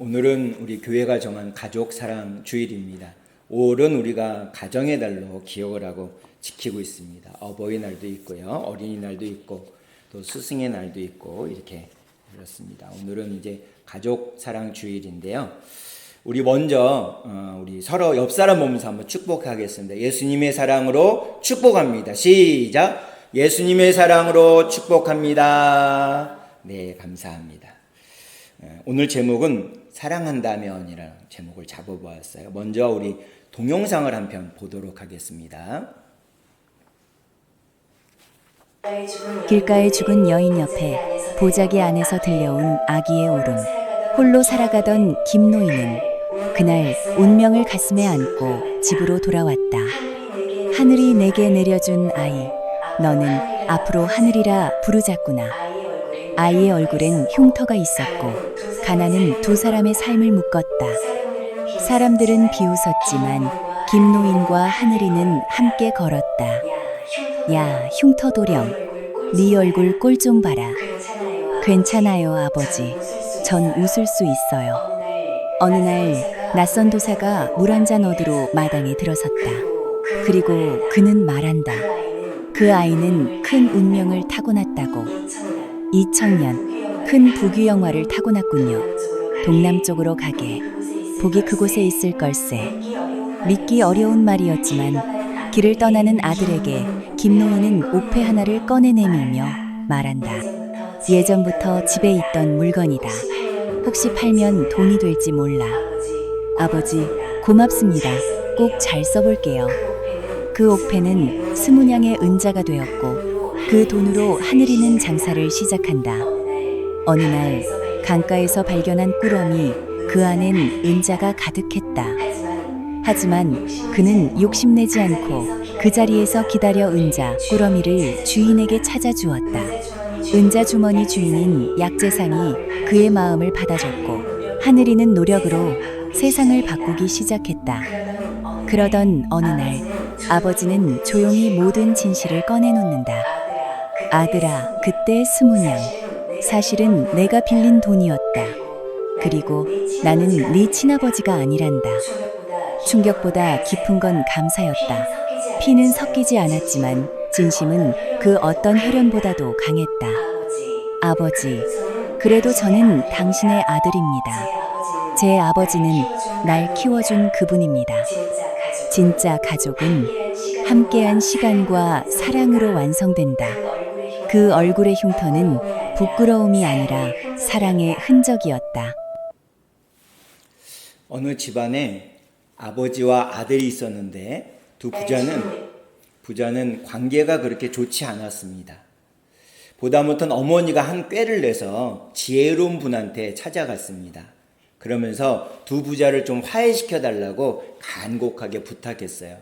오늘은 우리 교회가 정한 가족 사랑 주일입니다. 5월은 우리가 가정의 달로 기억을 하고 지키고 있습니다. 어버이날도 있고요, 어린이날도 있고 또 스승의 날도 있고 이렇게 그렇습니다. 오늘은 이제 가족 사랑 주일인데요. 우리 먼저 우리 서로 옆 사람 보면서 한번 축복하겠습니다. 예수님의 사랑으로 축복합니다. 시작. 예수님의 사랑으로 축복합니다. 네, 감사합니다. 오늘 제목은 사랑한다면이라는 제목을 잡아보았어요. 먼저 우리 동영상을 한 편 보도록 하겠습니다. 길가에 죽은 여인 옆에 보자기 안에서 들려온 아기의 울음. 홀로 살아가던 김노인은 그날 운명을 가슴에 안고 집으로 돌아왔다. 하늘이 내게 내려준 아이, 너는 앞으로 하늘이라 부르자꾸나. 아이의 얼굴엔 흉터가 있었고 가난은 두 사람의 삶을 묶었다. 사람들은 비웃었지만 김노인과 하늘이는 함께 걸었다. 야, 흉터도령, 네 얼굴 꼴 좀 봐라. 괜찮아요, 아버지. 전 웃을 수 있어요. 어느 날 낯선 도사가 물 한 잔 얻으러 마당에 들어섰다. 그리고 그는 말한다. 그 아이는 큰 운명을 타고났다고. 2000년 큰 부귀영화를 타고났군요. 동남쪽으로 가게. 복이 그곳에 있을 걸세. 믿기 어려운 말이었지만 길을 떠나는 아들에게 김노인은 옥패 하나를 꺼내 내밀며 말한다. 예전부터 집에 있던 물건이다. 혹시 팔면 돈이 될지 몰라. 아버지, 고맙습니다. 꼭 잘 써볼게요. 그 옥패는 스문양의 은자가 되었고 그 돈으로 하늘이는 장사를 시작한다. 어느 날 강가에서 발견한 꾸러미, 그 안엔 은자가 가득했다. 하지만 그는 욕심내지 않고 그 자리에서 기다려 은자, 꾸러미를 주인에게 찾아주었다. 은자 주머니 주인인 약재상이 그의 마음을 받아줬고 하늘이는 노력으로 세상을 바꾸기 시작했다. 그러던 어느 날 아버지는 조용히 모든 진실을 꺼내놓는다. 아들아, 그때 스문양, 사실은 내가 빌린 돈이었다. 그리고 나는 네 친아버지가 아니란다. 충격보다 깊은 건 감사였다. 피는 섞이지 않았지만 진심은 그 어떤 혈연보다도 강했다. 아버지, 그래도 저는 당신의 아들입니다. 제 아버지는 날 키워준 그분입니다. 진짜 가족은 함께한 시간과 사랑으로 완성된다. 그 얼굴의 흉터는 부끄러움이 아니라 사랑의 흔적이었다. 어느 집안에 아버지와 아들이 있었는데 두 부자는 관계가 그렇게 좋지 않았습니다. 보다 못한 어머니가 한 꾀를 내서 지혜로운 분한테 찾아갔습니다. 그러면서 두 부자를 좀 화해시켜 달라고 간곡하게 부탁했어요.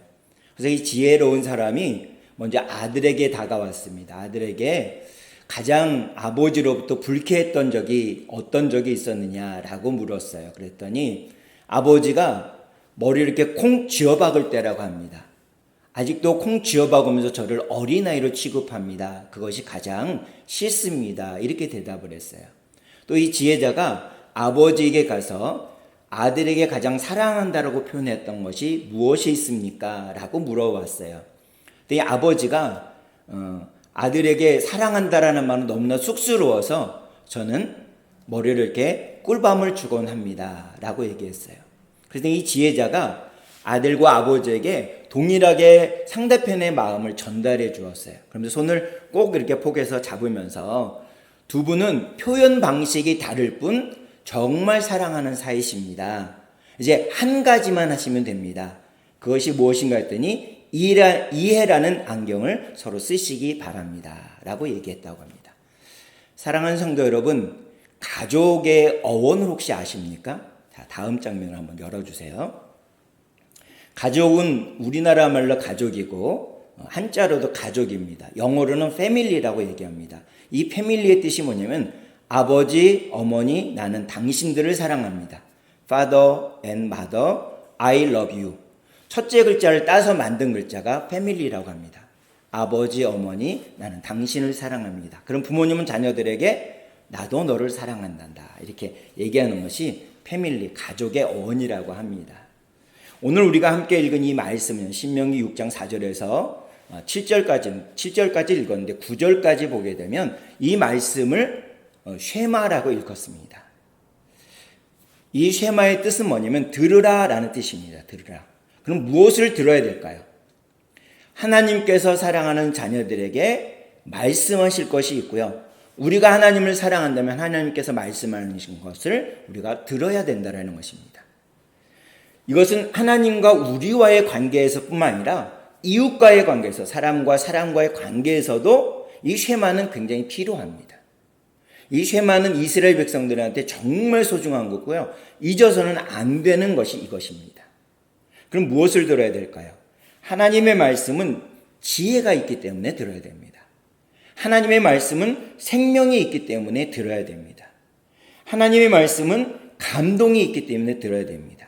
그래서 이 지혜로운 사람이 먼저 아들에게 다가왔습니다. 아들에게 가장 아버지로부터 불쾌했던 적이 어떤 적이 있었느냐라고 물었어요. 그랬더니 아버지가 머리를 이렇게 콩 쥐어박을 때라고 합니다. 아직도 콩 쥐어박으면서 저를 어린아이로 취급합니다. 그것이 가장 싫습니다. 이렇게 대답을 했어요. 또 이 지혜자가 아버지에게 가서 아들에게 가장 사랑한다라고 표현했던 것이 무엇이 있습니까? 라고 물어봤어요. 이 아버지가 아들에게 사랑한다라는 말은 너무나 쑥스러워서 저는 머리를 이렇게 꿀밤을 주곤 합니다. 라고 얘기했어요. 그래서 이 지혜자가 아들과 아버지에게 동일하게 상대편의 마음을 전달해 주었어요. 그러면서 손을 꼭 이렇게 포개서 잡으면서 두 분은 표현 방식이 다를 뿐 정말 사랑하는 사이십니다. 이제 한 가지만 하시면 됩니다. 그것이 무엇인가 했더니 이해라는 안경을 서로 쓰시기 바랍니다. 라고 얘기했다고 합니다. 사랑하는 성도 여러분, 가족의 어원을 혹시 아십니까? 자, 다음 장면을 한번 열어주세요. 가족은 우리나라 말로 가족이고 한자로도 가족입니다. 영어로는 family라고 얘기합니다. 이 family의 뜻이 뭐냐면 아버지, 어머니, 나는 당신들을 사랑합니다. Father and Mother, I love you. 첫째 글자를 따서 만든 글자가 family라고 합니다. 아버지, 어머니, 나는 당신을 사랑합니다. 그럼 부모님은 자녀들에게 나도 너를 사랑한단다. 이렇게 얘기하는 것이 패밀리, 가족의 어원이라고 합니다. 오늘 우리가 함께 읽은 이 말씀은 신명기 6장 4절에서 7절까지 읽었는데 9절까지 보게 되면 이 말씀을 쉐마라고 읽었습니다. 이 쉐마의 뜻은 뭐냐면 들으라라는 뜻입니다. 들으라. 그럼 무엇을 들어야 될까요? 하나님께서 사랑하는 자녀들에게 말씀하실 것이 있고요. 우리가 하나님을 사랑한다면 하나님께서 말씀하신 것을 우리가 들어야 된다는 것입니다. 이것은 하나님과 우리와의 관계에서뿐만 아니라 이웃과의 관계에서, 사람과 사람과의 관계에서도 이 쉐마는 굉장히 필요합니다. 이 쉐마는 이스라엘 백성들한테 정말 소중한 거고요. 잊어서는 안 되는 것이 이것입니다. 그럼 무엇을 들어야 될까요? 하나님의 말씀은 지혜가 있기 때문에 들어야 됩니다. 하나님의 말씀은 생명이 있기 때문에 들어야 됩니다. 하나님의 말씀은 감동이 있기 때문에 들어야 됩니다.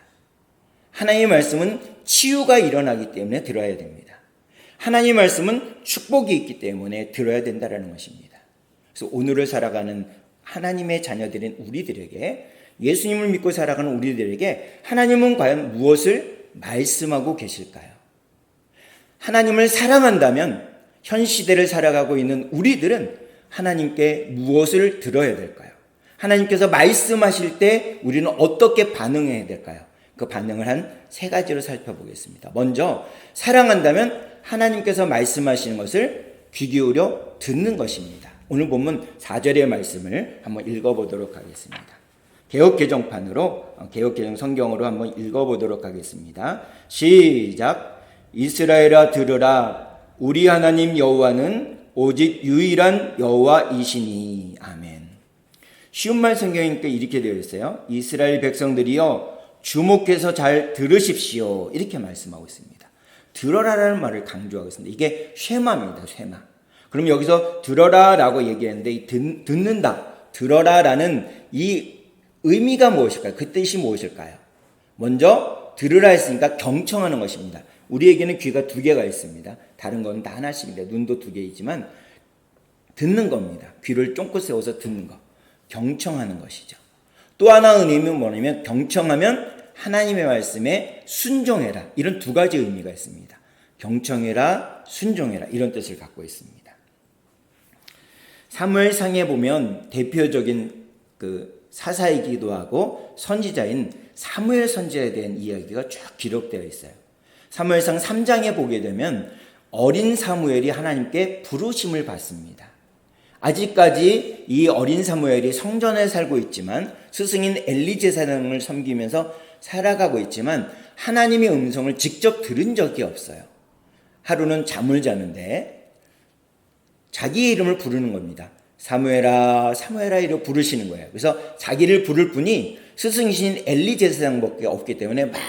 하나님의 말씀은 치유가 일어나기 때문에 들어야 됩니다. 하나님의 말씀은 축복이 있기 때문에 들어야 된다는 것입니다. 그래서 오늘을 살아가는 하나님의 자녀들인 우리들에게, 예수님을 믿고 살아가는 우리들에게 하나님은 과연 무엇을 말씀하고 계실까요? 하나님을 사랑한다면 현 시대를 살아가고 있는 우리들은 하나님께 무엇을 들어야 될까요? 하나님께서 말씀하실 때 우리는 어떻게 반응해야 될까요? 그 반응을 한 세 가지로 살펴보겠습니다. 먼저 사랑한다면 하나님께서 말씀하시는 것을 귀 기울여 듣는 것입니다. 오늘 본문 4절의 말씀을 한번 읽어보도록 하겠습니다. 개역개정판으로, 개역개정 성경으로 한번 읽어보도록 하겠습니다. 시작. 이스라엘아 들으라. 우리 하나님 여호와는 오직 유일한 여호와이시니. 아멘. 쉬운 말 성경이니까 이렇게 되어 있어요. 이스라엘 백성들이여 주목해서 잘 들으십시오. 이렇게 말씀하고 있습니다. 들어라라는 말을 강조하고 있습니다. 이게 쉐마입니다. 쉐마. 그럼 여기서 들어라라고 얘기했는데 이 듣는다, 들어라라는 이 의미가 무엇일까요? 그 뜻이 무엇일까요? 먼저 들으라 했으니까 경청하는 것입니다. 우리에게는 귀가 두 개가 있습니다. 다른 건 다 하나씩인데 눈도 두 개이지만 듣는 겁니다. 귀를 쫑긋 세워서 듣는 거. 경청하는 것이죠. 또 하나 의미는 뭐냐면 경청하면 하나님의 말씀에 순종해라. 이런 두 가지 의미가 있습니다. 경청해라, 순종해라. 이런 뜻을 갖고 있습니다. 사무엘상에 보면 대표적인 그 사사이기도 하고 선지자인 사무엘 선지자에 대한 이야기가 쭉 기록되어 있어요. 사무엘상 3장에 보게 되면 어린 사무엘이 하나님께 부르심을 받습니다. 아직까지 이 어린 사무엘이 성전에 살고 있지만 스승인 엘리 제사장을 섬기면서 살아가고 있지만 하나님의 음성을 직접 들은 적이 없어요. 하루는 잠을 자는데 자기의 이름을 부르는 겁니다. 사무엘아, 사무엘아 이렇게 부르시는 거예요. 그래서 자기를 부를 분이 스승이신 엘리 제사장밖에 없기 때문에 막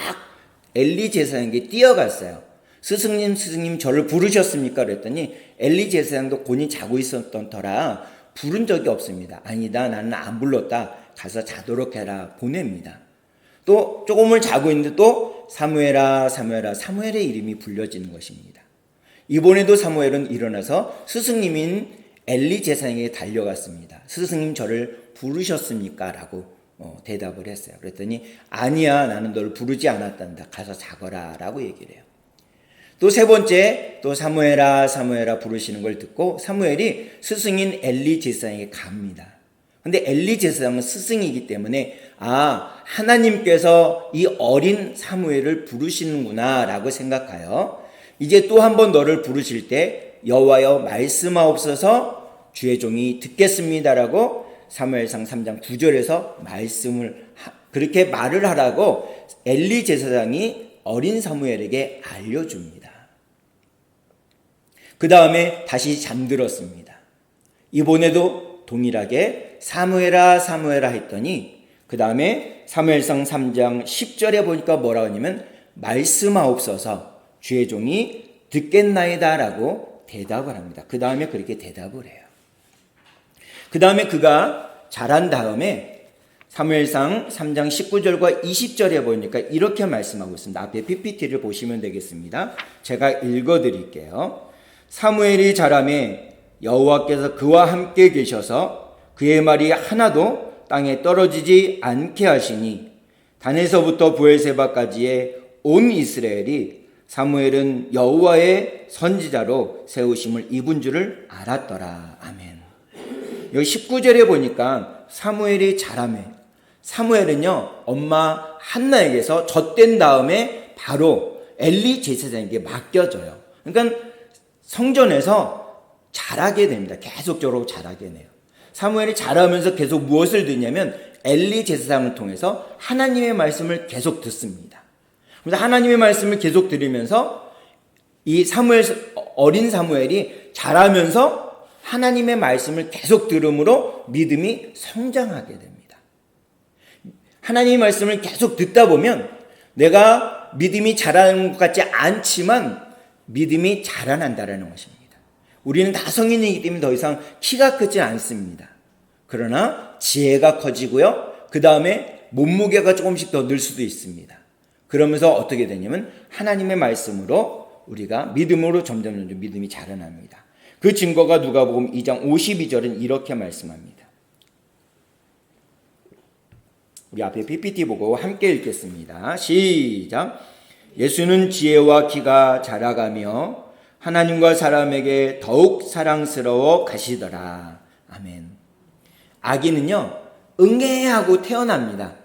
엘리 제사장에게 뛰어갔어요. 스승님 저를 부르셨습니까? 그랬더니 엘리 제사장도 곤히 자고 있었던 터라 부른 적이 없습니다. 아니다, 나는 안 불렀다. 가서 자도록 해라. 보냅니다. 또 조금을 자고 있는데 또 사무엘아, 사무엘아, 사무엘의 이름이 불려지는 것입니다. 이번에도 사무엘은 일어나서 스승님인 엘리 제사장에게 달려갔습니다. 스승님 저를 부르셨습니까? 라고 대답을 했어요. 그랬더니 아니야, 나는 너를 부르지 않았단다. 가서 자거라 라고 얘기를 해요. 또 세 번째, 또 사무엘아, 사무엘아 부르시는 걸 듣고 사무엘이 스승인 엘리 제사장에게 갑니다. 근데 엘리 제사장은 스승이기 때문에 하나님께서 이 어린 사무엘을 부르시는구나 라고 생각하여 이제 또 한 번 너를 부르실 때 여호와여 말씀하옵소서 주의 종이 듣겠습니다라고 사무엘상 3장 9절에서 그렇게 말을 하라고 엘리 제사장이 어린 사무엘에게 알려줍니다. 그 다음에 다시 잠들었습니다. 이번에도 동일하게 사무엘아, 사무엘아 했더니 그 다음에 사무엘상 3장 10절에 보니까 뭐라고 하냐면 말씀하옵소서 주의 종이 듣겠나이다 라고 대답을 합니다. 그 다음에 그렇게 대답을 해요. 그 다음에 그가 자란 다음에 사무엘상 3장 19절과 20절에 보니까 이렇게 말씀하고 있습니다. 앞에 PPT를 보시면 되겠습니다. 제가 읽어드릴게요. 사무엘이 자라매 여호와께서 그와 함께 계셔서 그의 말이 하나도 땅에 떨어지지 않게 하시니 단에서부터 부엘세바까지의 온 이스라엘이 사무엘은 여호와의 선지자로 세우심을 입은 줄을 알았더라. 아멘. 여기 19절에 보니까 사무엘이 자라매. 사무엘은요, 엄마 한나에게서 젖된 다음에 바로 엘리 제사장에게 맡겨져요. 그러니까 성전에서 자라게 됩니다. 계속적으로 자라게 돼요. 사무엘이 자라면서 계속 무엇을 듣냐면 엘리 제사장을 통해서 하나님의 말씀을 계속 듣습니다. 그래서 하나님의 말씀을 계속 들으면서 이 어린 사무엘이 자라면서 하나님의 말씀을 계속 들음으로 믿음이 성장하게 됩니다. 하나님의 말씀을 계속 듣다 보면 내가 믿음이 자라는 것 같지 않지만 믿음이 자라난다는 것입니다. 우리는 다 성인이기 때문에 더 이상 키가 크지 않습니다. 그러나 지혜가 커지고요. 그 다음에 몸무게가 조금씩 더 늘 수도 있습니다. 그러면서 어떻게 되냐면 하나님의 말씀으로 우리가 믿음으로 점점 믿음이 자라납니다. 그 증거가 누가복음 2장 52절은 이렇게 말씀합니다. 우리 앞에 PPT 보고 함께 읽겠습니다. 시작. 예수는 지혜와 키가 자라가며 하나님과 사람에게 더욱 사랑스러워 가시더라. 아멘. 아기는요, 응애하고 태어납니다.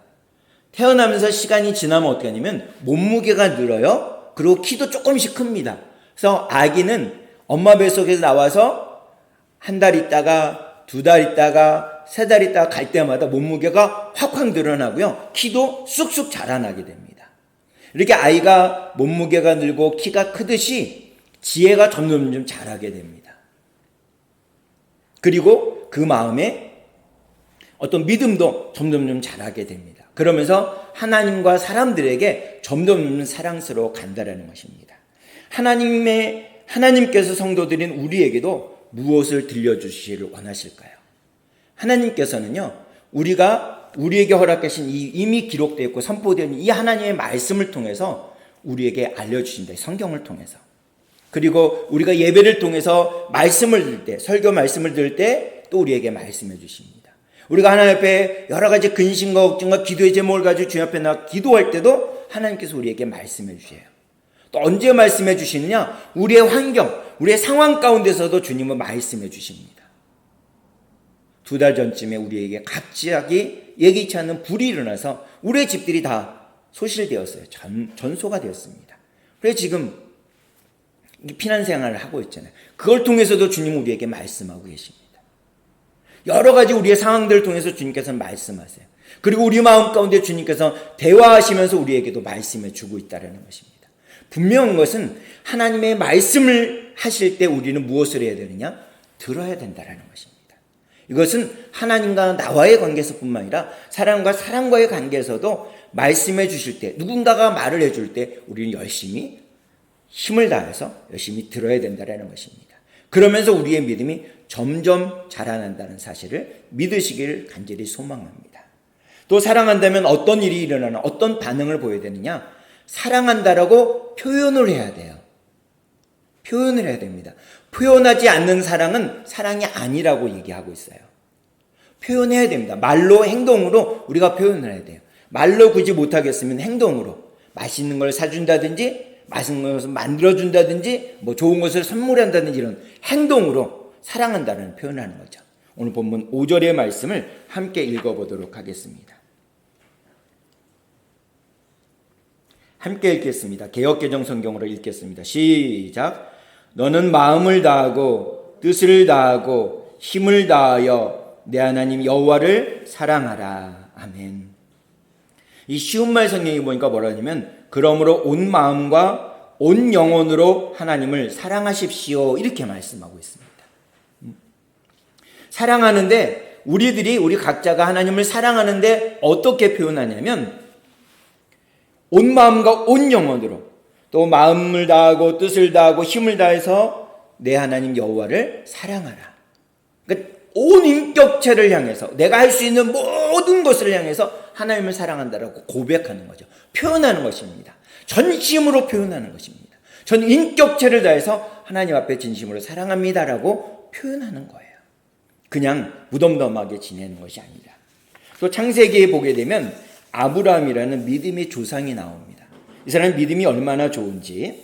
태어나면서 시간이 지나면 어떻게 하냐면 몸무게가 늘어요. 그리고 키도 조금씩 큽니다. 그래서 아기는 엄마 뱃속에서 나와서 한 달 있다가 두 달 있다가 세 달 있다가 갈 때마다 몸무게가 확확 늘어나고요. 키도 쑥쑥 자라나게 됩니다. 이렇게 아이가 몸무게가 늘고 키가 크듯이 지혜가 점점 자라게 됩니다. 그리고 그 마음에 어떤 믿음도 점점 자라게 됩니다. 그러면서 하나님과 사람들에게 점점 사랑스러워 간다라는 것입니다. 하나님께서 성도들인 우리에게도 무엇을 들려주시기를 원하실까요? 하나님께서는요, 우리에게 허락하신 이미 기록되어 있고 선포되어 이 하나님의 말씀을 통해서 우리에게 알려주신다. 성경을 통해서. 그리고 우리가 예배를 통해서 말씀을 들을 때, 설교 말씀을 들을 때 또 우리에게 말씀해 주십니다. 우리가 하나님 앞에 여러 가지 근심과 걱정과 기도의 제목을 가지고 주님 앞에 나가 기도할 때도 하나님께서 우리에게 말씀해 주셔요. 또 언제 말씀해 주시느냐? 우리의 환경, 우리의 상황 가운데서도 주님은 말씀해 주십니다. 2달 전쯤에 우리에게 갑자기 예기치 않는 불이 일어나서 우리의 집들이 다 소실되었어요. 전소가 되었습니다. 그래서 지금 피난 생활을 하고 있잖아요. 그걸 통해서도 주님은 우리에게 말씀하고 계십니다. 여러 가지 우리의 상황들을 통해서 주님께서는 말씀하세요. 그리고 우리 마음 가운데 주님께서 대화하시면서 우리에게도 말씀해 주고 있다는 것입니다. 분명한 것은 하나님의 말씀을 하실 때 우리는 무엇을 해야 되느냐? 들어야 된다는 것입니다. 이것은 하나님과 나와의 관계에서뿐만 아니라 사람과 사람과의 관계에서도 말씀해 주실 때, 누군가가 말을 해줄 때 우리는 열심히 힘을 다해서 열심히 들어야 된다는 것입니다. 그러면서 우리의 믿음이 점점 자라난다는 사실을 믿으시기를 간절히 소망합니다. 또 사랑한다면 어떤 일이 일어나나 어떤 반응을 보여야 되느냐? 사랑한다라고 표현을 해야 돼요. 표현을 해야 됩니다. 표현하지 않는 사랑은 사랑이 아니라고 얘기하고 있어요. 표현해야 됩니다. 말로 행동으로 우리가 표현을 해야 돼요. 말로 굳이 못하겠으면 행동으로 맛있는 걸 사준다든지 맛있는 것을 만들어준다든지 좋은 것을 선물한다든지 이런 행동으로 사랑한다는 표현을 하는 거죠. 오늘 본문 5절의 말씀을 함께 읽어보도록 하겠습니다. 함께 읽겠습니다. 개역개정 성경으로 읽겠습니다. 시작. 너는 마음을 다하고 뜻을 다하고 힘을 다하여 내 하나님 여호와를 사랑하라. 아멘. 이 쉬운 말 성경에 보니까 뭐라 하냐면 그러므로 온 마음과 온 영혼으로 하나님을 사랑하십시오. 이렇게 말씀하고 있습니다. 사랑하는데 우리 각자가 하나님을 사랑하는데 어떻게 표현하냐면 온 마음과 온 영혼으로 또 마음을 다하고 뜻을 다하고 힘을 다해서 내 하나님 여호와를 사랑하라. 그러니까 온 인격체를 향해서 내가 할 수 있는 모든 것을 향해서 하나님을 사랑한다라고 고백하는 거죠. 표현하는 것입니다. 전심으로 표현하는 것입니다. 전 인격체를 다해서 하나님 앞에 진심으로 사랑합니다라고 표현하는 거예요. 그냥 무덤덤하게 지내는 것이 아니라. 또 창세기에 보게 되면 아브라함이라는 믿음의 조상이 나옵니다. 이 사람의 믿음이 얼마나 좋은지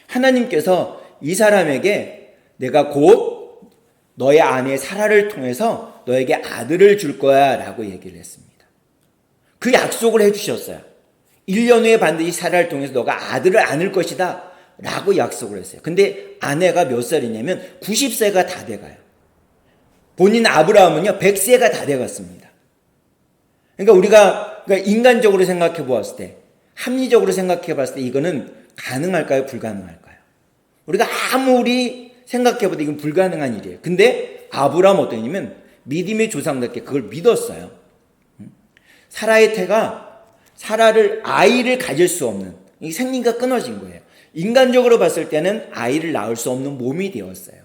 하나님께서 이 사람에게 내가 곧 너의 아내 사라를 통해서 너에게 아들을 줄 거야 라고 얘기를 했습니다. 그 약속을 해주셨어요. 1년 후에 반드시 사라를 통해서 너가 아들을 안을 것이다 라고 약속을 했어요. 근데 아내가 몇 살이냐면 90세가 다 돼가요. 본인 아브라함은요 100세가 다 돼갔습니다. 그러니까 우리가 인간적으로 생각해 보았을 때, 합리적으로 생각해 봤을 때 이거는 가능할까요? 불가능할까요? 우리가 아무리 생각해 봐도 이건 불가능한 일이에요. 근데 아브라함 어떠냐면 믿음의 조상답게 그걸 믿었어요. 사라의 태가 사라를 아이를 가질 수 없는, 이 생리가 끊어진 거예요. 인간적으로 봤을 때는 아이를 낳을 수 없는 몸이 되었어요.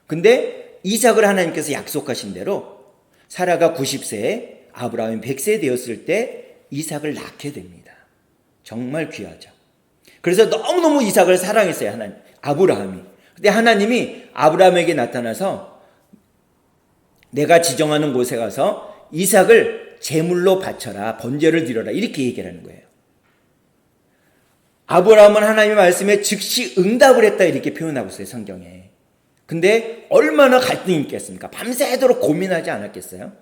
근데 이삭을 하나님께서 약속하신 대로 사라가 90세에 아브라함이 100세 되었을 때 이삭을 낳게 됩니다. 정말 귀하죠. 그래서 너무너무 이삭을 사랑했어요. 아브라함이. 근데 하나님이 아브라함에게 나타나서 내가 지정하는 곳에 가서 이삭을 제물로 바쳐라, 번제를 드려라 이렇게 얘기를 하는 거예요. 아브라함은 하나님의 말씀에 즉시 응답을 했다 이렇게 표현하고 있어요, 성경에. 근데 얼마나 갈등이 있겠습니까? 밤새도록 고민하지 않았겠어요?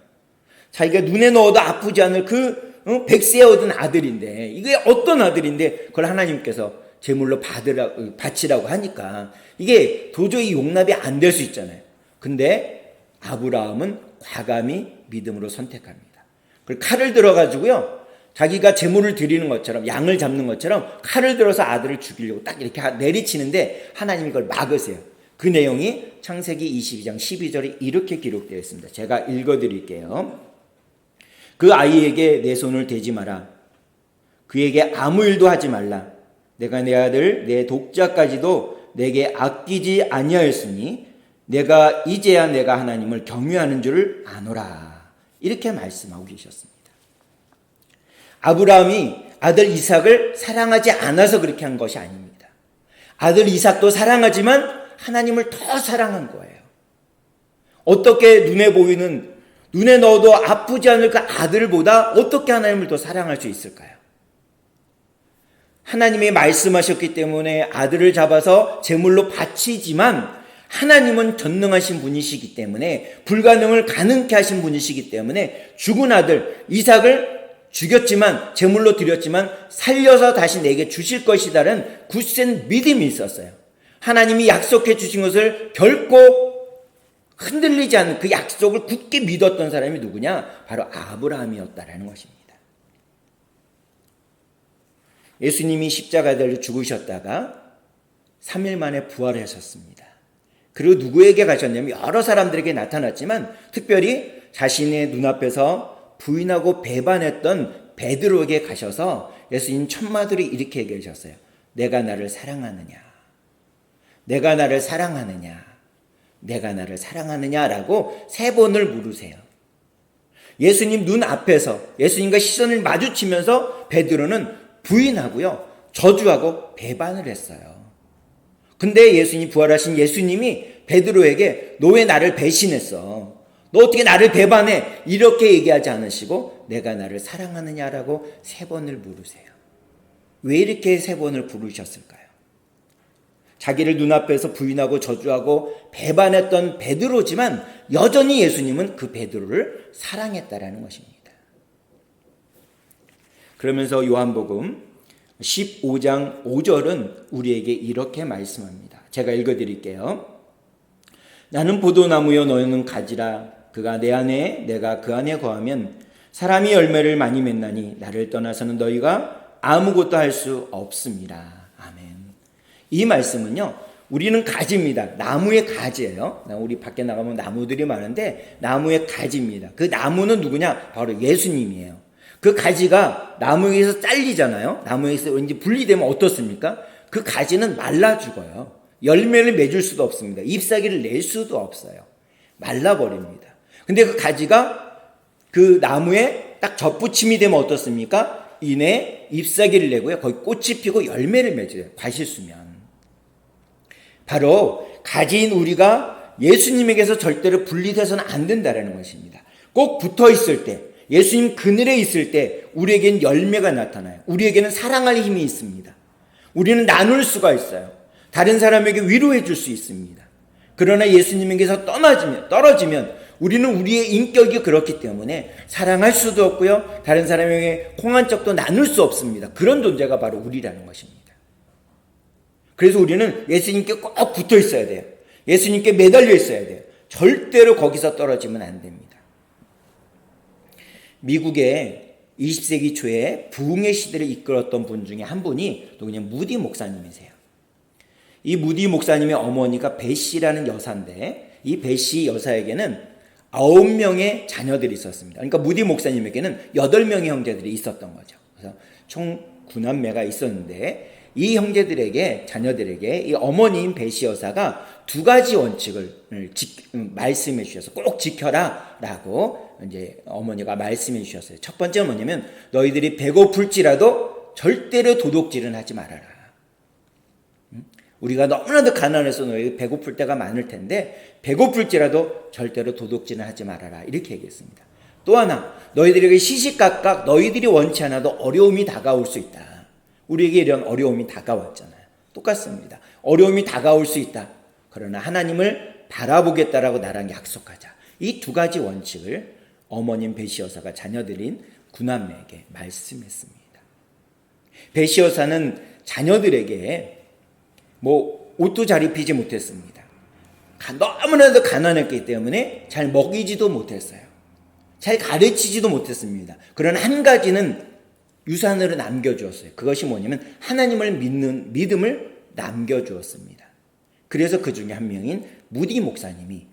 자기가 눈에 넣어도 아프지 않을 그 100세에 얻은 아들인데, 이게 어떤 아들인데 그걸 하나님께서 제물로 바치라고 하니까 이게 도저히 용납이 안 될 수 있잖아요. 근데 아브라함은 과감히 믿음으로 선택합니다. 그리고 칼을 들어가지고요, 자기가 제물을 드리는 것처럼, 양을 잡는 것처럼 칼을 들어서 아들을 죽이려고 딱 이렇게 내리치는데 하나님이 그걸 막으세요. 그 내용이 창세기 22장 12절에 이렇게 기록되어 있습니다. 제가 읽어드릴게요. 그 아이에게 내 손을 대지 마라. 그에게 아무 일도 하지 말라. 내가 내 아들 내 독자까지도 내게 아끼지 아니하였으니 내가 이제야 내가 하나님을 경외하는 줄을 아노라. 이렇게 말씀하고 계셨습니다. 아브라함이 아들 이삭을 사랑하지 않아서 그렇게 한 것이 아닙니다. 아들 이삭도 사랑하지만 하나님을 더 사랑한 거예요. 어떻게 눈에 넣어도 아프지 않을 그 아들보다 어떻게 하나님을 더 사랑할 수 있을까요? 하나님이 말씀하셨기 때문에 아들을 잡아서 제물로 바치지만 하나님은 전능하신 분이시기 때문에, 불가능을 가능케 하신 분이시기 때문에 죽은 아들 이삭을 죽였지만, 제물로 드렸지만 살려서 다시 내게 주실 것이다라는 굳센 믿음이 있었어요. 하나님이 약속해 주신 것을 결코 흔들리지 않는 그 약속을 굳게 믿었던 사람이 누구냐? 바로 아브라함이었다라는 것입니다. 예수님이 십자가에 달려 죽으셨다가 3일 만에 부활하셨습니다. 그리고 누구에게 가셨냐면 여러 사람들에게 나타났지만 특별히 자신의 눈앞에서 부인하고 배반했던 베드로에게 가셔서 예수님 첫마디로 이렇게 얘기하셨어요. 내가 나를 사랑하느냐? 내가 나를 사랑하느냐? 내가 나를 사랑하느냐라고 3번을 물으세요. 예수님 눈앞에서 예수님과 시선을 마주치면서 베드로는 부인하고요, 저주하고 배반을 했어요. 근데 예수님, 부활하신 예수님이 베드로에게 너 왜 나를 배신했어? 너 어떻게 나를 배반해? 이렇게 얘기하지 않으시고 내가 나를 사랑하느냐라고 3번을 물으세요. 왜 이렇게 3번을 부르셨을까요? 자기를 눈앞에서 부인하고 저주하고 배반했던 베드로지만 여전히 예수님은 그 베드로를 사랑했다라는 것입니다. 그러면서 요한복음 15장 5절은 우리에게 이렇게 말씀합니다. 제가 읽어드릴게요. 나는 포도나무요 너희는 가지라. 그가 내 안에 내가 그 안에 거하면 사람이 열매를 많이 맺나니 나를 떠나서는 너희가 아무것도 할 수 없습니다. 아멘. 이 말씀은요, 우리는 가지입니다. 나무의 가지예요. 우리 밖에 나가면 나무들이 많은데 나무의 가지입니다. 그 나무는 누구냐? 바로 예수님이에요. 그 가지가 나무에서 잘리잖아요. 나무에서 왠지 분리되면 어떻습니까? 그 가지는 말라 죽어요. 열매를 맺을 수도 없습니다. 잎사귀를 낼 수도 없어요. 말라버립니다. 근데 그 가지가 그 나무에 딱 접붙임이 되면 어떻습니까? 이내 잎사귀를 내고요, 거기 꽃이 피고 열매를 맺어요. 과실수면. 바로 가지인 우리가 예수님에게서 절대로 분리돼서는 안 된다는 것입니다. 꼭 붙어 있을 때, 예수님 그늘에 있을 때 우리에겐 열매가 나타나요. 우리에게는 사랑할 힘이 있습니다. 우리는 나눌 수가 있어요. 다른 사람에게 위로해 줄 수 있습니다. 그러나 예수님에게서 떨어지면 우리는 우리의 인격이 그렇기 때문에 사랑할 수도 없고요. 다른 사람에게 공한 척도 나눌 수 없습니다. 그런 존재가 바로 우리라는 것입니다. 그래서 우리는 예수님께 꼭 붙어 있어야 돼요. 예수님께 매달려 있어야 돼요. 절대로 거기서 떨어지면 안 됩니다. 미국의 20세기 초에 부흥의 시대를 이끌었던 분 중에 한 분이 누구냐, 무디 목사님이세요. 이 무디 목사님의 어머니가 베시라는 여사인데, 이 베시 여사에게는 9명의 자녀들이 있었습니다. 그러니까 무디 목사님에게는 8명의 형제들이 있었던 거죠. 그래서 총 9남매가 있었는데, 이 형제들에게, 자녀들에게 이 어머니인 베시 여사가 2가지 원칙을 말씀해 주셔서 꼭 지켜라 라고 이제 어머니가 말씀해 주셨어요. 첫 번째는 뭐냐면, 너희들이 배고플지라도 절대로 도둑질은 하지 말아라. 우리가 너무나도 가난해서 너희들 배고플 때가 많을 텐데 배고플지라도 절대로 도둑질은 하지 말아라. 이렇게 얘기했습니다. 또 하나, 너희들에게 시시각각 너희들이 원치 않아도 어려움이 다가올 수 있다. 우리에게 이런 어려움이 다가왔잖아요. 똑같습니다. 어려움이 다가올 수 있다. 그러나 하나님을 바라보겠다라고 나랑 약속하자. 이 2가지 원칙을 어머님 베시 여사가 자녀들인 9남매에게 말씀했습니다. 베시 여사는 자녀들에게 옷도 잘 입히지 못했습니다. 너무나도 가난했기 때문에 잘 먹이지도 못했어요. 잘 가르치지도 못했습니다. 그러나 한 가지는 유산으로 남겨주었어요. 그것이 뭐냐면 하나님을 믿는 믿음을 남겨주었습니다. 그래서 그 중에 한 명인 무디 목사님이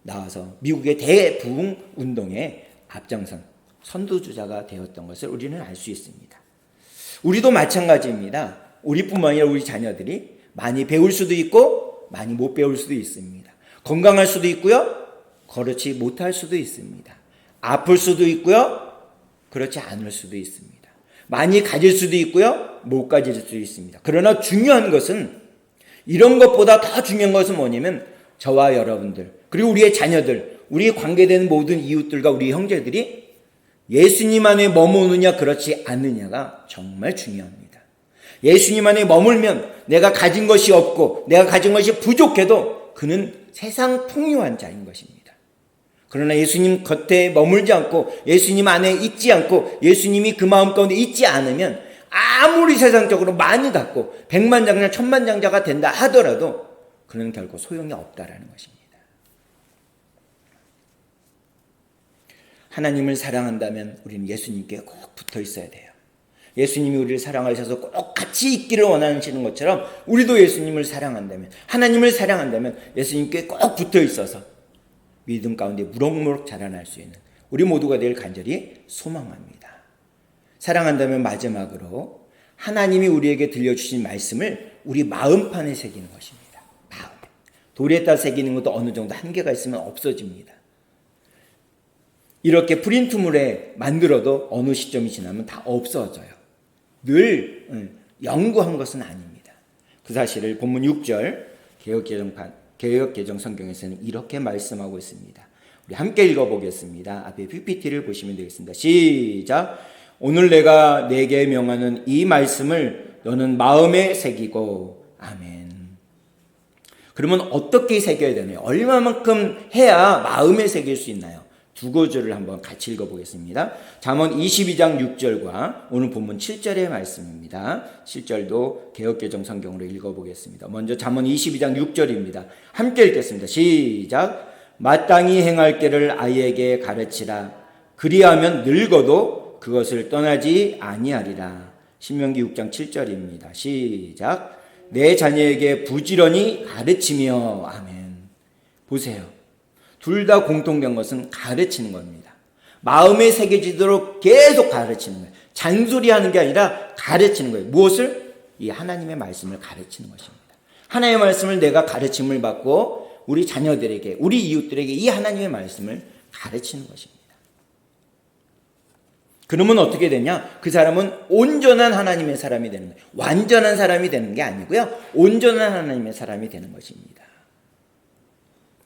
나와서 미국의 대부흥 운동에 앞장선 선두주자가 되었던 것을 우리는 알 수 있습니다. 우리도 마찬가지입니다. 우리뿐만 아니라 우리 자녀들이 많이 배울 수도 있고 많이 못 배울 수도 있습니다. 건강할 수도 있고요. 그렇지 못할 수도 있습니다. 아플 수도 있고요. 그렇지 않을 수도 있습니다. 많이 가질 수도 있고요. 못 가질 수도 있습니다. 그러나 중요한 것은, 이런 것보다 더 중요한 것은 뭐냐면 저와 여러분들, 그리고 우리의 자녀들, 우리의 관계되는 모든 이웃들과 우리 형제들이 예수님 안에 머무느냐 그렇지 않느냐가 정말 중요합니다. 예수님 안에 머물면 내가 가진 것이 없고 내가 가진 것이 부족해도 그는 세상 풍요한 자인 것입니다. 그러나 예수님 곁에 머물지 않고 예수님 안에 있지 않고 예수님이 그 마음 가운데 있지 않으면 아무리 세상적으로 많이 갖고 백만장자 천만장자가 된다 하더라도 그는 결코 소용이 없다라는 것입니다. 하나님을 사랑한다면 우리는 예수님께 꼭 붙어 있어야 돼요. 예수님이 우리를 사랑하셔서 꼭 같이 있기를 원하시는 것처럼 우리도 예수님을 사랑한다면, 하나님을 사랑한다면 예수님께 꼭 붙어 있어서 믿음 가운데 무럭무럭 자라날 수 있는 우리 모두가 될 간절히 소망합니다. 사랑한다면 마지막으로 하나님이 우리에게 들려주신 말씀을 우리 마음판에 새기는 것입니다. 마음에. 돌에다 새기는 것도 어느 정도 한계가 있으면 없어집니다. 이렇게 프린트물에 만들어도 어느 시점이 지나면 다 없어져요. 늘 연구한 것은 아닙니다. 그 사실을 본문 6절 개역개정 성경에서는 이렇게 말씀하고 있습니다. 우리 함께 읽어보겠습니다. 앞에 PPT를 보시면 되겠습니다. 시작. 오늘 내가 내게 명하는 이 말씀을 너는 마음에 새기고. 아멘. 그러면 어떻게 새겨야 되나요? 얼마만큼 해야 마음에 새길 수 있나요? 2구절을 한번 같이 읽어보겠습니다. 잠언 22장 6절과 오늘 본문 7절의 말씀입니다. 7절도 개역개정 성경으로 읽어보겠습니다. 먼저 잠언 22장 6절입니다. 함께 읽겠습니다. 시작. 마땅히 행할 길을 아이에게 가르치라. 그리하면 늙어도 그것을 떠나지 아니하리라. 신명기 6장 7절입니다. 시작. 내 자녀에게 부지런히 가르치며. 아멘. 보세요. 둘 다 공통된 것은 가르치는 겁니다. 마음에 새겨지도록 계속 가르치는 거예요. 잔소리하는 게 아니라 가르치는 거예요. 무엇을? 이 하나님의 말씀을 가르치는 것입니다. 하나님의 말씀을 내가 가르침을 받고 우리 자녀들에게, 우리 이웃들에게 이 하나님의 말씀을 가르치는 것입니다. 그러면 어떻게 되냐? 그 사람은 온전한 하나님의 사람이 되는 거예요. 완전한 사람이 되는 게 아니고요. 온전한 하나님의 사람이 되는 것입니다.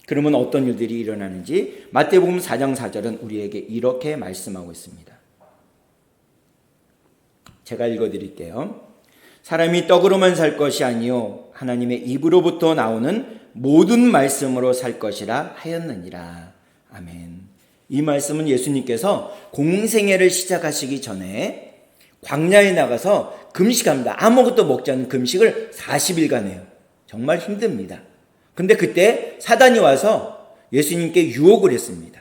그러면 어떤 일들이 일어나는지 마태복음 4장 4절은 우리에게 이렇게 말씀하고 있습니다. 제가 읽어드릴게요. 사람이 떡으로만 살 것이 아니요 하나님의 입으로부터 나오는 모든 말씀으로 살 것이라 하였느니라. 아멘. 이 말씀은 예수님께서 공생애를 시작하시기 전에 광야에 나가서 금식합니다. 아무것도 먹지 않는 금식을 40일간 해요. 정말 힘듭니다. 근데 그때 사단이 와서 예수님께 유혹을 했습니다.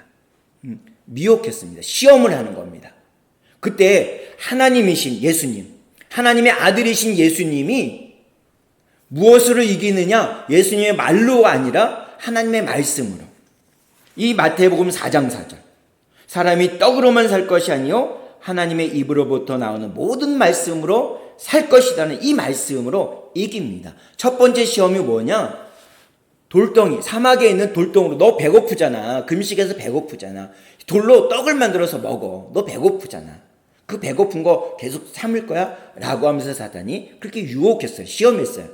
미혹했습니다. 시험을 하는 겁니다. 그때 하나님이신 예수님, 하나님의 아들이신 예수님이 무엇으로 이기느냐? 예수님의 말로가 아니라 하나님의 말씀으로. 이 마태복음 4장 4절. 사람이 떡으로만 살 것이 아니요 하나님의 입으로부터 나오는 모든 말씀으로 살 것이라는 이 말씀으로 이깁니다. 첫 번째 시험이 뭐냐? 돌덩이, 사막에 있는 돌덩이로 너 배고프잖아. 금식에서 배고프잖아. 돌로 떡을 만들어서 먹어. 너 배고프잖아. 그 배고픈 거 계속 참을 거야? 라고 하면서 사단이 그렇게 유혹했어요. 시험했어요.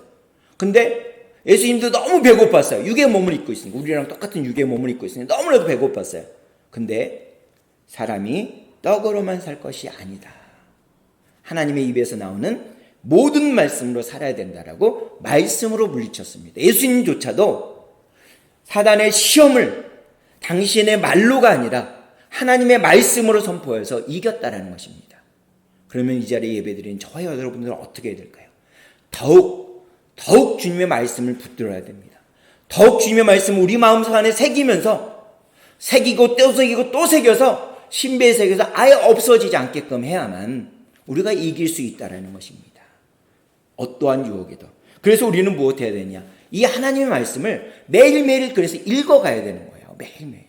근데 예수님도 너무 배고팠어요. 육의 몸을 입고 있으니까. 우리랑 똑같은 육의 몸을 입고 있으니까 너무나도 배고팠어요. 근데 사람이 떡으로만 살 것이 아니다. 하나님의 입에서 나오는 모든 말씀으로 살아야 된다라고 말씀으로 물리쳤습니다. 예수님조차도 사단의 시험을 당신의 말로가 아니라 하나님의 말씀으로 선포해서 이겼다라는 것입니다. 그러면 이 자리에 예배드린 저와 여러분들은 어떻게 해야 될까요? 더욱 주님의 말씀을 붙들어야 됩니다. 더욱 주님의 말씀을 우리 마음속 안에 새기면서 새기고 또 새기고 또 새겨서 신비의 세계에서 아예 없어지지 않게끔 해야만 우리가 이길 수 있다는 것입니다. 어떠한 유혹에도. 그래서 우리는 무엇해야 되냐? 이 하나님의 말씀을 매일매일 그래서 읽어가야 되는 거예요. 매일매일.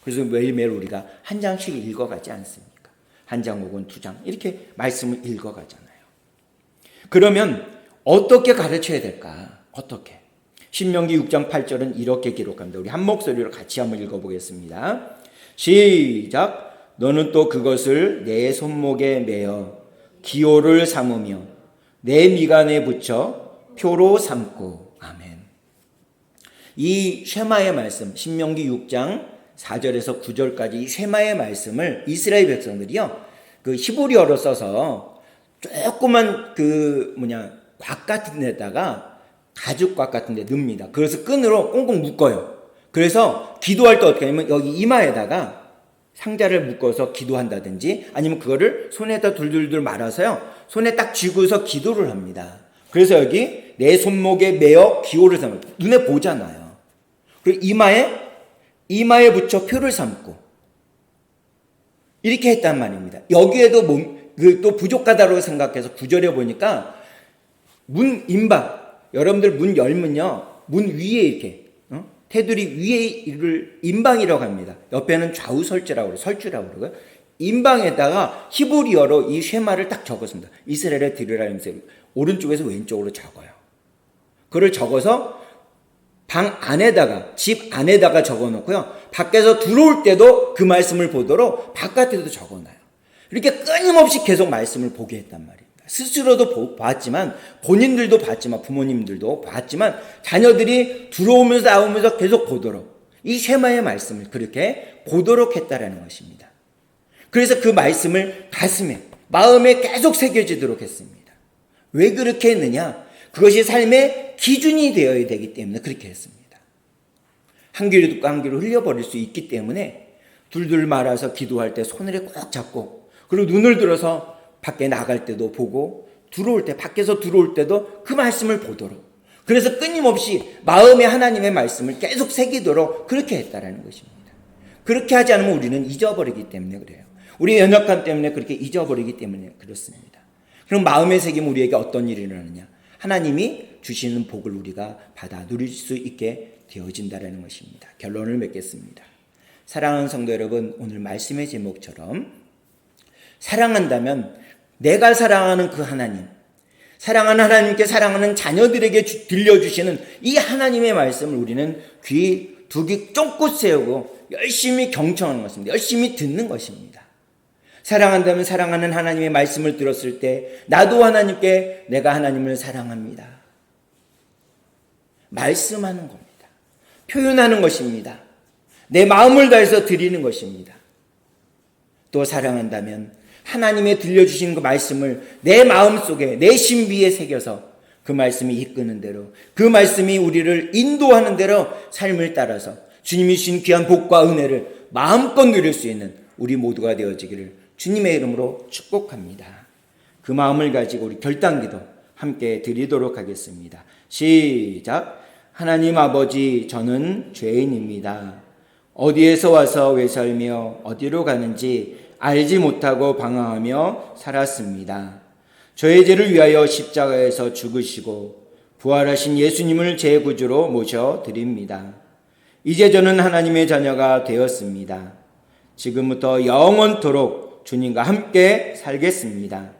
그래서 매일매일 우리가 한 장씩 읽어가지 않습니까? 한 장 혹은 두 장 이렇게 말씀을 읽어가잖아요. 그러면 어떻게 가르쳐야 될까? 어떻게? 신명기 6장 8절은 이렇게 기록합니다. 우리 한 목소리로 같이 한번 읽어보겠습니다. 시작. 너는 또 그것을 내 손목에 매어 기호를 삼으며 내 미간에 붙여 표로 삼고. 아멘. 이 쉐마의 말씀, 신명기 6장 4절에서 9절까지 이 쉐마의 말씀을 이스라엘 백성들이요, 그 히브리어로 써서 조그만 곽 같은 데다가 가죽곽 같은 데 넣습니다. 그래서 끈으로 꽁꽁 묶어요. 그래서 기도할 때 어떻게 하냐면 여기 이마에다가 상자를 묶어서 기도한다든지 아니면 그거를 손에다 둘둘둘 말아서요, 손에 딱 쥐고서 기도를 합니다. 그래서 여기 내 손목에 매어 기호를 삼고, 눈에 보잖아요. 그리고 이마에 붙여 표를 삼고 이렇게 했단 말입니다. 여기에도 또 부족하다고 생각해서 9절에 보니까 문 임방, 여러분들 문 열면요, 문 위에 이렇게 테두리 위에 이를 임방이라고 합니다. 옆에는 좌우 설주라고 그러고요. 임방에다가 히브리어로 이 쉐마를 딱 적었습니다. 이스라엘의 들으라 하면서 오른쪽에서 왼쪽으로 적어요. 그걸 적어서 방 안에다가, 집 안에다가 적어놓고요, 밖에서 들어올 때도 그 말씀을 보도록 바깥에도 적어놔요. 이렇게 끊임없이 계속 말씀을 보게 했단 말입니다. 스스로도 봤지만, 본인들도 봤지만, 부모님들도 봤지만, 자녀들이 들어오면서 나오면서 계속 보도록, 이 쉐마의 말씀을 그렇게 보도록 했다라는 것입니다. 그래서 그 말씀을 가슴에, 마음에 계속 새겨지도록 했습니다. 왜 그렇게 했느냐? 그것이 삶의 기준이 되어야 되기 때문에 그렇게 했습니다. 한 귀로 듣고 한 귀로 흘려버릴 수 있기 때문에 둘둘 말아서 기도할 때 손을 꼭 잡고, 그리고 눈을 들어서 밖에 나갈 때도 보고, 들어올 때, 밖에서 들어올 때도 그 말씀을 보도록, 그래서 끊임없이 마음에 하나님의 말씀을 계속 새기도록 그렇게 했다라는 것입니다. 그렇게 하지 않으면 우리는 잊어버리기 때문에 그래요. 우리의 연약함 때문에 그렇게 잊어버리기 때문에 그렇습니다. 그럼 마음에 새기면 우리에게 어떤 일이 일어나느냐? 하나님이 주시는 복을 우리가 받아 누릴 수 있게 되어진다라는 것입니다. 결론을 맺겠습니다. 사랑하는 성도 여러분, 오늘 말씀의 제목처럼 사랑한다면 내가 사랑하는 그 하나님, 사랑하는 하나님께 사랑하는 자녀들에게 들려주시는 이 하나님의 말씀을 우리는 두 귀 쫑긋 세우고 열심히 경청하는 것입니다. 열심히 듣는 것입니다. 사랑한다면 사랑하는 하나님의 말씀을 들었을 때 나도 하나님께 내가 하나님을 사랑합니다. 말씀하는 겁니다. 표현하는 것입니다. 내 마음을 다해서 드리는 것입니다. 또 사랑한다면 하나님의 들려주신 그 말씀을 내 마음속에 내 신비에 새겨서 그 말씀이 이끄는 대로, 그 말씀이 우리를 인도하는 대로 삶을 따라서 주님이 주신 귀한 복과 은혜를 마음껏 누릴 수 있는 우리 모두가 되어지기를 주님의 이름으로 축복합니다. 그 마음을 가지고 우리 결단기도 함께 드리도록 하겠습니다. 시작. 하나님 아버지, 저는 죄인입니다. 어디에서 와서 왜 살며 어디로 가는지 알지 못하고 방황하며 살았습니다. 저의 죄를 위하여 십자가에서 죽으시고 부활하신 예수님을 제 구주로 모셔드립니다. 이제 저는 하나님의 자녀가 되었습니다. 지금부터 영원토록 주님과 함께 살겠습니다.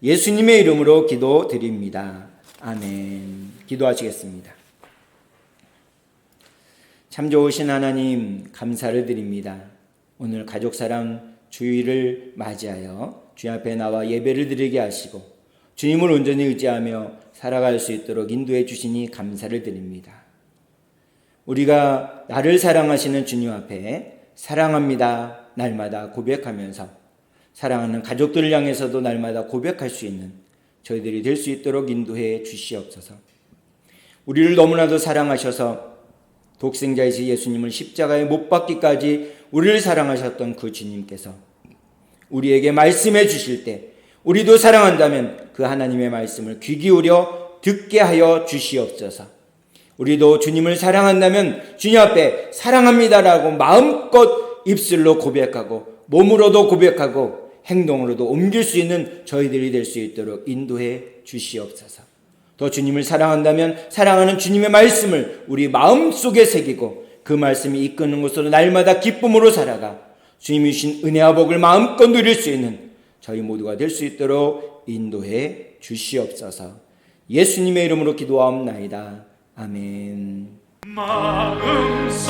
예수님의 이름으로 기도드립니다. 아멘. 기도하시겠습니다. 참 좋으신 하나님, 감사를 드립니다. 오늘 가족사랑 주일을 맞이하여 주님 앞에 나와 예배를 드리게 하시고 주님을 온전히 의지하며 살아갈 수 있도록 인도해 주시니 감사를 드립니다. 우리가 나를 사랑하시는 주님 앞에 사랑합니다 날마다 고백하면서 사랑하는 가족들을 향해서도 날마다 고백할 수 있는 저희들이 될 수 있도록 인도해 주시옵소서. 우리를 너무나도 사랑하셔서 독생자이신 예수님을 십자가에 못 박기까지 우리를 사랑하셨던 그 주님께서 우리에게 말씀해 주실 때 우리도 사랑한다면 그 하나님의 말씀을 귀 기울여 듣게 하여 주시옵소서. 우리도 주님을 사랑한다면 주님 앞에 사랑합니다라고 마음껏 입술로 고백하고 몸으로도 고백하고 행동으로도 옮길 수 있는 저희들이 될 수 있도록 인도해 주시옵소서. 또 주님을 사랑한다면 사랑하는 주님의 말씀을 우리 마음속에 새기고 그 말씀이 이끄는 곳으로 날마다 기쁨으로 살아가 주님이 주신 은혜와 복을 마음껏 누릴 수 있는 저희 모두가 될 수 있도록 인도해 주시옵소서. 예수님의 이름으로 기도하옵나이다. 아멘. 마음속에